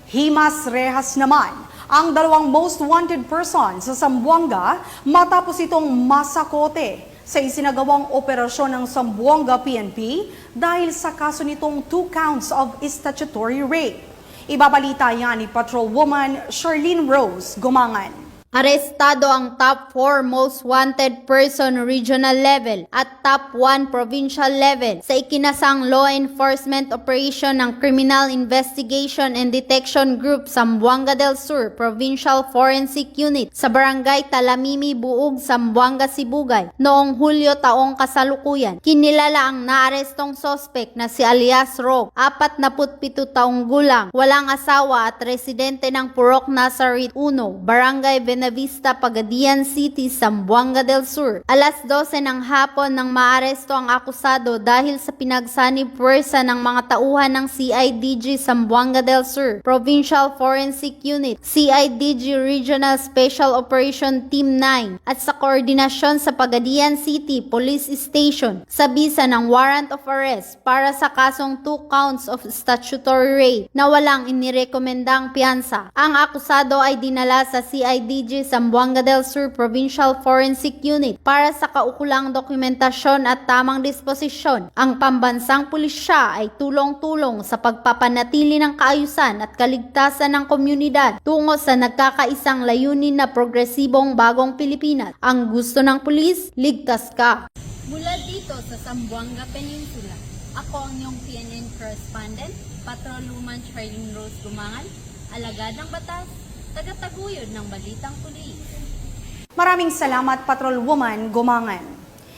Himas rehas naman ang dalawang most wanted person sa Zamboanga matapos itong masakote sa isinagawang operasyon ng Zamboanga PNP dahil sa kaso nitong 2 counts of statutory rape. Ibabalita yan ni Patrolwoman Charlene Rose Gumangan. Arestado ang top 4 most wanted person regional level at top 1 provincial level sa ikinasang law enforcement operation ng Criminal Investigation and Detection Group Zamboanga del Sur Provincial Forensic Unit sa Barangay Talamimi, Buug, Zamboanga, Sibugay noong Hulyo taong kasalukuyan. Kinilala ang naarestong sospek na si alias Roque, 47 taong gulang, walang asawa at residente ng Purok Nazaret 1, Barangay Benavista, Pagadian City, Zamboanga del Sur. Alas 12 ng hapon nang maaresto ang akusado dahil sa pinagsanib puwersa ng mga tauhan ng CIDG Zamboanga del Sur Provincial Forensic Unit, CIDG Regional Special Operation Team 9 at sa koordinasyon sa Pagadian City Police Station sa bisa ng warrant of arrest para sa kasong 2 counts of statutory rape na walang inirekomendang piyansa. Ang akusado ay dinala sa CIDG Zamboanga del Sur Provincial Forensic Unit para sa kaukulang dokumentasyon at tamang disposisyon. Ang pambansang pulisya ay tulong-tulong sa pagpapanatili ng kaayusan at kaligtasan ng komunidad tungo sa nagkakaisang layunin na progresibong bagong Pilipinas. Ang gusto ng pulis, ligtas ka. Mula dito sa Zamboanga Peninsula, ako ang iyong PNN correspondent, Patrolwoman Charlene Rose Gumangan, alagad ng batas, tagataguyod ng balitang pulis. Maraming salamat, Patrolwoman Gumangan.